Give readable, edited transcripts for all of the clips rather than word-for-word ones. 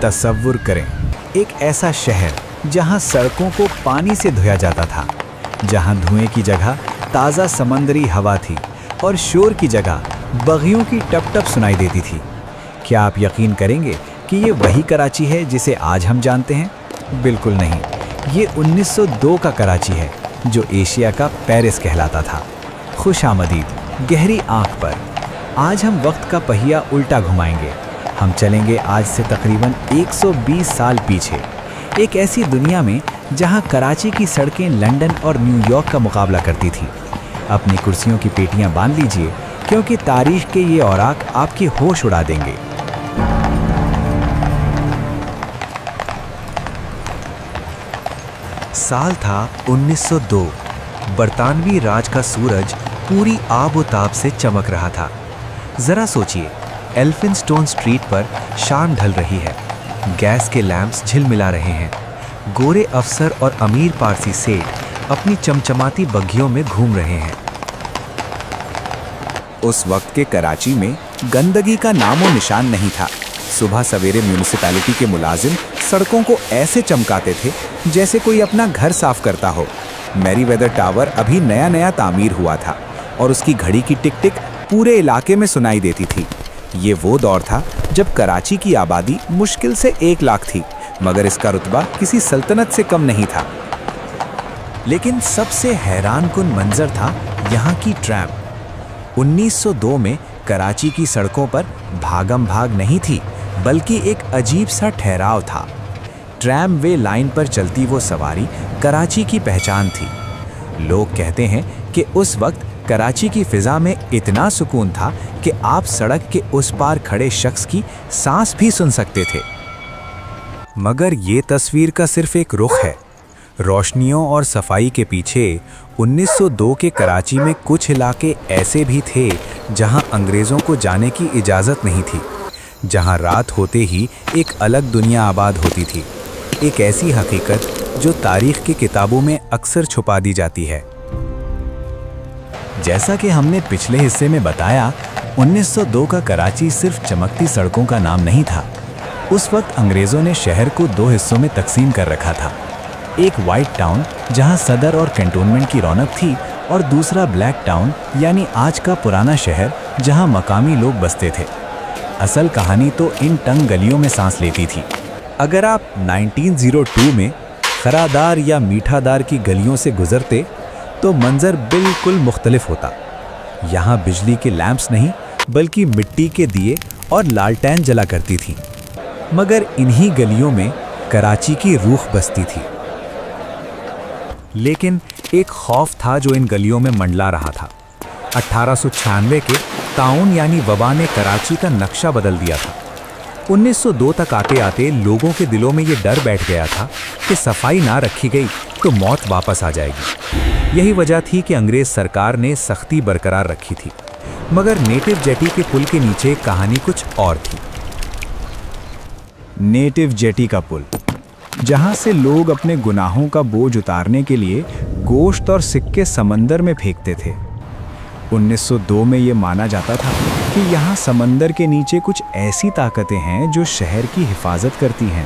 तसव्वुर करें, एक ऐसा शहर जहां सड़कों को पानी से धोया जाता था, जहां धुएं की जगह ताज़ा समंदरी हवा थी और शोर की जगह बगियों की टप-टप सुनाई देती थी। क्या आप यकीन करेंगे कि ये वही कराची है जिसे आज हम जानते हैं? बिल्कुल नहीं, ये 1902 का कराची है, जो एशिया का पेरिस कहलाता था। खुशामदीद, गहरी आंख पर। आज हम वक्त का पहिया उल्टा घुमाएंगे। हम चलेंगे आज से तकरीबन 120 साल पीछे, एक ऐसी दुनिया में जहां कराची की सड़कें लंदन और न्यूयॉर्क का मुकाबला करती थी। अपनी कुर्सियों की पेटियां बांध लीजिए, क्योंकि तारीख के ये औराक आपके होश उड़ा देंगे। साल था 1902। बरतानवी राज का सूरज पूरी आबोताब से चमक रहा था। जरा सोचिए, एल्फिनस्टोन स्ट्रीट पर शाम ढल रही है, गैस के लैंप्स झिलमिला रहे हैं, गोरे अफसर और अमीर पारसी सेठ अपनी चमचमाती बग्घियों में घूम रहे हैं। उस वक्त के कराची में गंदगी का नामो निशान नहीं था। सुबह सवेरे म्यूनिसिपैलिटी के मुलाजिम सड़कों को ऐसे चमकाते थे जैसे कोई अपना घर साफ करता हो। मैरीवेदर टावर अभी नया नया तामीर हुआ था और उसकी घड़ी की टिक टिक पूरे इलाके में सुनाई देती थी। ये वो दौर था जब कराची की आबादी मुश्किल से 1 लाख थी, मगर इसका रुतबा किसी सल्तनत से कम नहीं था। लेकिन सबसे हैरानकुन मंजर था यहाँ की ट्रैम। 1902 में कराची की सड़कों पर भागम भाग नहीं थी, बल्कि एक अजीब सा ठहराव था। ट्रैम वे लाइन पर चलती वो सवारी कराची की पहचान थी। लोग कहते हैं कि उस वक्त कराची की फिजा में इतना सुकून था कि आप सड़क के उस पार खड़े शख्स की सांस भी सुन सकते थे। मगर ये तस्वीर का सिर्फ एक रुख है। रोशनियों और सफाई के पीछे 1902 के कराची में कुछ इलाके ऐसे भी थे जहां अंग्रेज़ों को जाने की इजाज़त नहीं थी, जहां रात होते ही एक अलग दुनिया आबाद होती थी, एक ऐसी हकीकत जो तारीख की किताबों में अक्सर छुपा दी जाती है। जैसा कि हमने पिछले हिस्से में बताया, 1902 का कराची सिर्फ चमकती सड़कों का नाम नहीं था। उस वक्त अंग्रेज़ों ने शहर को 2 हिस्सों में तकसीम कर रखा था। एक वाइट टाउन जहां सदर और कैंटोनमेंट की रौनक थी, और दूसरा ब्लैक टाउन यानी आज का पुराना शहर जहां मकामी लोग बसते थे। असल कहानी तो इन तंग गलियों में सांस लेती थी। अगर आप 1902 में खरादार या मीठादार की गलियों से गुजरते तो मंजर बिल्कुल मुख्तलिफ होता। यहाँ बिजली के लैंप्स नहीं, बल्कि मिट्टी के दिए और लालटेन जला करती थी। मगर इन्हीं गलियों में कराची की रूह बसती थी। लेकिन एक खौफ था जो इन गलियों में मंडला रहा था। 1896 के ताउन यानी वबा ने कराची का नक्शा बदल दिया था। 1902 तक आते आते लोगों के दिलों में ये डर बैठ गया था कि सफाई ना रखी गई तो मौत वापस आ जाएगी। यही वजह थी कि अंग्रेज सरकार ने सख्ती बरकरार रखी थी। मगर नेटिव जेटी के पुल के नीचे कहानी कुछ और थी। नेटिव जेटी का पुल, जहां से लोग अपने गुनाहों का बोझ उतारने के लिए गोश्त और सिक्के समंदर में फेंकते थे। 1902 में ये माना जाता था कि यहाँ समंदर के नीचे कुछ ऐसी ताकतें हैं जो शहर की हिफाजत करती हैं।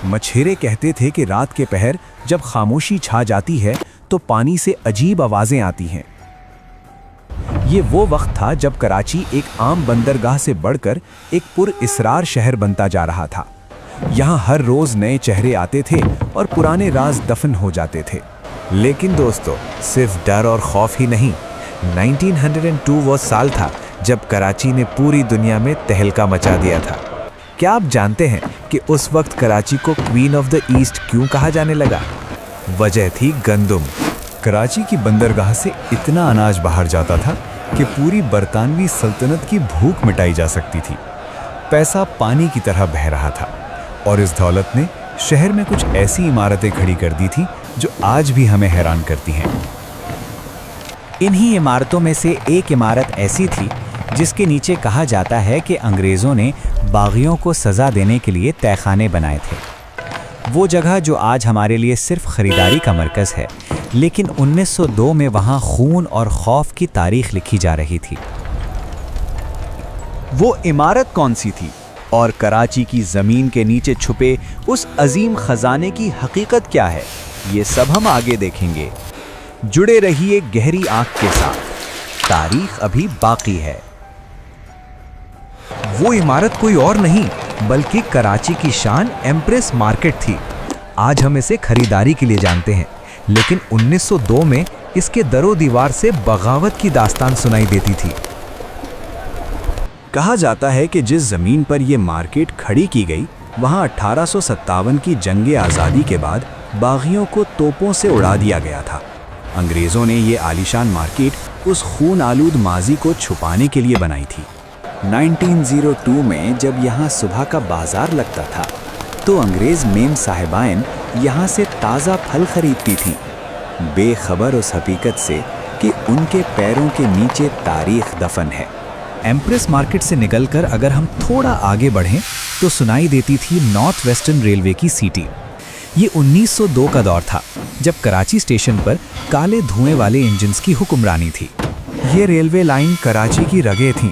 मछेरे कहते थे कि रात के पहर जब खामोशी छा जाती है तो पानी से अजीब आवाज़ें आती हैं। ये वो वक्त था जब कराची एक आम बंदरगाह से बढ़कर एक पुरइसरार शहर बनता जा रहा था। यहाँ हर रोज़ नए चेहरे आते थे और पुराने राज दफन हो जाते थे। लेकिन दोस्तों, सिर्फ डर और खौफ ही नहीं, 1902 वो साल था जब कराची ने पूरी दुनिया में तहलका मचा दिया था। क्या आप जानते हैं कि उस वक्त कराची को क्वीन ऑफ द ईस्ट क्यों कहा जाने लगा? वजह थी गंदुम। कराची की बंदरगाह से इतना अनाज बाहर जाता था कि पूरी बरतानवी सल्तनत की भूख मिटाई जा सकती थी। पैसा पानी की तरह बह रहा था और इस दौलत ने शहर में कुछ ऐसी इमारतें खड़ी कर दी थी जो आज भी हमें हैरान करती हैं। इन्हीं इमारतों में से एक इमारत ऐसी थी जिसके नीचे कहा जाता है कि अंग्रेज़ों ने बागियों को सज़ा देने के लिए तहखाने बनाए थे। वो जगह जो आज हमारे लिए सिर्फ ख़रीदारी का मरकज़ है, लेकिन 1902 में वहाँ खून और खौफ की तारीख लिखी जा रही थी। वो इमारत कौन सी थी? और कराची की ज़मीन के नीचे छुपे उस अजीम खजाने की हकीकत क्या है, ये सब हम आगे देखेंगे। जुड़े रहिए गहरी आंख के साथ, तारीख अभी बाकी है। वो इमारत कोई और नहीं बल्कि कराची की शान एम्प्रेस मार्केट थी। आज हम इसे खरीदारी के लिए जानते हैं, लेकिन 1902 में इसके दरो दीवार से बगावत की दास्तान सुनाई देती थी। कहा जाता है कि जिस ज़मीन पर यह मार्केट खड़ी की गई, वहां 1857 की जंग आज़ादी के बाद बागियों को तोपों से उड़ा दिया गया था। अंग्रेज़ों ने ये आलीशान मार्केट उस खून आलूद माजी को छुपाने के लिए बनाई थी। 1902 में जब यहाँ सुबह का बाजार लगता था, तो अंग्रेज़ मेम साहिबाइन यहाँ से ताज़ा फल खरीदती थीं, बेखबर उस हकीकत से कि उनके पैरों के नीचे तारीख दफन है। एम्प्रेस मार्केट से निकलकर अगर हम थोड़ा आगे बढ़ें तो सुनाई देती थी नॉर्थ वेस्टर्न रेलवे की सीटी। ये 1902 का दौर था, जब कराची स्टेशन पर काले धुएं वाले इंजन्स की हुक्मरानी थी। ये रेलवे लाइन कराची की रगें थीं।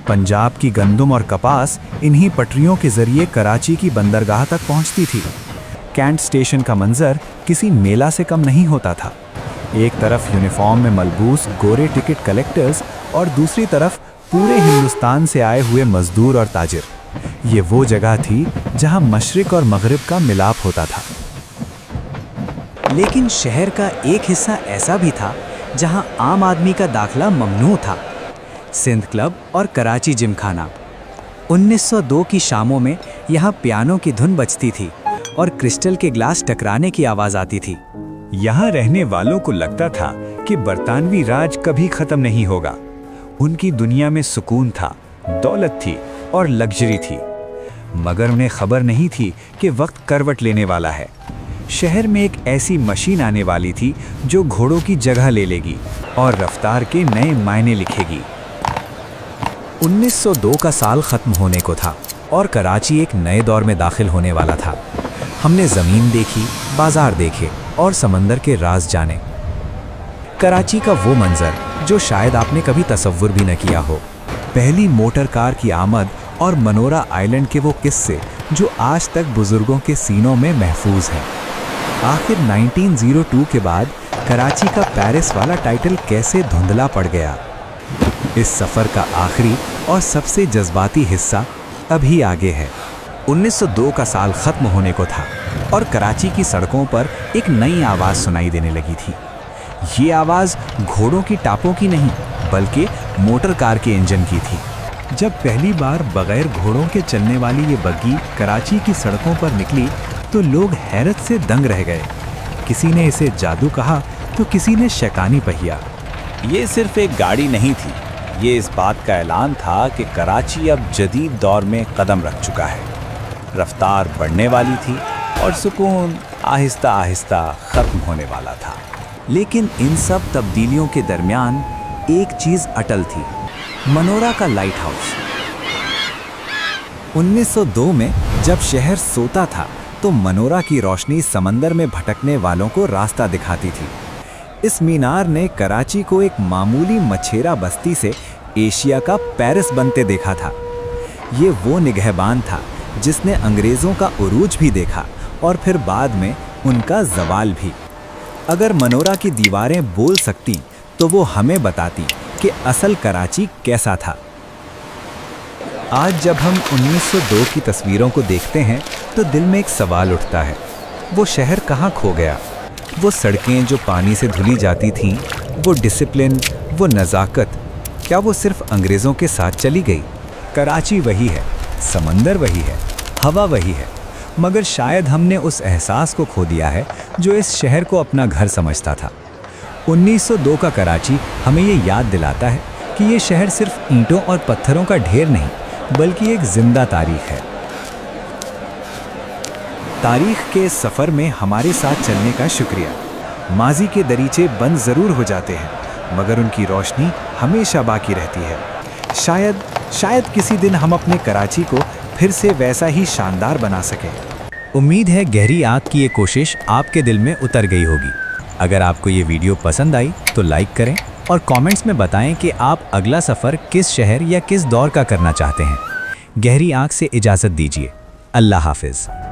पंजाब की गंदम और कपास इन्हीं पटरियों के जरिए कराची की बंदरगाह तक पहुंचती थी। कैंट स्टेशन का मंजर किसी मेला से कम नहीं होता था। एक तरफ यूनिफॉर्म में मलबूस गोरे टिकट कलेक्टर्स और दूसरी तरफ पूरे हिंदुस्तान से आए हुए मजदूर और ताजिर। ये वो जगह थी जहां मशरिक और मगरिब का मिलाप होता था। लेकिन शहर का एक हिस्सा ऐसा भी था जहां आम आदमी का दाखला ममनू था। सिंध क्लब और कराची जिमखाना। 1902 की शामों में यहाँ पियानो की धुन बजती थी और क्रिस्टल के ग्लास टकराने की आवाज़ आती थी। यहाँ रहने वालों को लगता था कि बरतानवी राज कभी ख़त्म नहीं होगा। उनकी दुनिया में सुकून था, दौलत थी और लग्जरी थी, मगर उन्हें खबर नहीं थी कि वक्त करवट लेने वाला है। शहर में एक ऐसी मशीन आने वाली थी जो घोड़ों की जगह ले लेगी और रफ्तार के नए मायने लिखेगी। 1902 का साल ख़त्म होने को था और कराची एक नए दौर में दाखिल होने वाला था। हमने ज़मीन देखी, बाजार देखे और समंदर के राज जाने। कराची का वो मंजर जो शायद आपने कभी तसव्वुर भी न किया हो। पहली मोटर कार की आमद और मनोरा आइलैंड के वो किस्से जो आज तक बुजुर्गों के सीनों में महफूज हैं। आखिर 1902 के बाद कराची का पेरिस वाला टाइटल कैसे धुंधला पड़ गया। इस सफ़र का आखिरी और सबसे जज्बाती हिस्सा अभी आगे है। 1902 का साल ख़त्म होने को था और कराची की सड़कों पर एक नई आवाज़ सुनाई देने लगी थी। ये आवाज़ घोड़ों की टापों की नहीं बल्कि मोटर कार के इंजन की थी। जब पहली बार बगैर घोड़ों के चलने वाली ये बग्गी कराची की सड़कों पर निकली तो लोग हैरत से दंग रह गए। किसी ने इसे जादू कहा तो किसी ने शैतानी पहिया। ये सिर्फ एक गाड़ी नहीं थी, ये इस बात का ऐलान था कि कराची अब जदीद दौर में कदम रख चुका है। रफ्तार बढ़ने वाली थी और सुकून आहिस्ता आहिस्ता ख़त्म होने वाला था। लेकिन इन सब तब्दीलियों के दरमियान एक चीज़ अटल थी, मनोरा का लाइट हाउस। 1902 में जब शहर सोता था तो मनोरा की रोशनी समंदर में भटकने वालों को रास्ता दिखाती थी। इस मीनार ने कराची को एक मामूली मछेरा बस्ती से एशिया का पेरिस बनते देखा था। ये वो निगहबान था जिसने अंग्रेज़ों का उरूज भी देखा और फिर बाद में उनका जवाल भी। अगर मनोरा की दीवारें बोल सकती तो वो हमें बताती कि असल कराची कैसा था। आज जब हम 1902 की तस्वीरों को देखते हैं तो दिल में एक सवाल उठता है, वो शहर कहाँ खो गया? वो सड़कें जो पानी से धुली जाती थीं, वो डिसिप्लिन, वो नज़ाकत, क्या वो सिर्फ अंग्रेज़ों के साथ चली गई? कराची वही है, समंदर वही है, हवा वही है, मगर शायद हमने उस एहसास को खो दिया है जो इस शहर को अपना घर समझता था। 1902 का कराची हमें ये याद दिलाता है कि ये शहर सिर्फ ईंटों और पत्थरों का ढेर नहीं बल्कि एक जिंदा तारीख है। तारीख के इस सफ़र में हमारे साथ चलने का शुक्रिया। माजी के दरीचे बंद ज़रूर हो जाते हैं मगर उनकी रोशनी हमेशा बाकी रहती है। शायद किसी दिन हम अपने कराची को फिर से वैसा ही शानदार बना सकें। उम्मीद है गहरी आंख की ये कोशिश आपके दिल में उतर गई होगी। अगर आपको ये वीडियो पसंद आई तो लाइक करें और कमेंट्स में बताएं कि आप अगला सफ़र किस शहर या किस दौर का करना चाहते हैं। गहरी आंख से इजाज़त दीजिए। अल्लाह हाफिज़।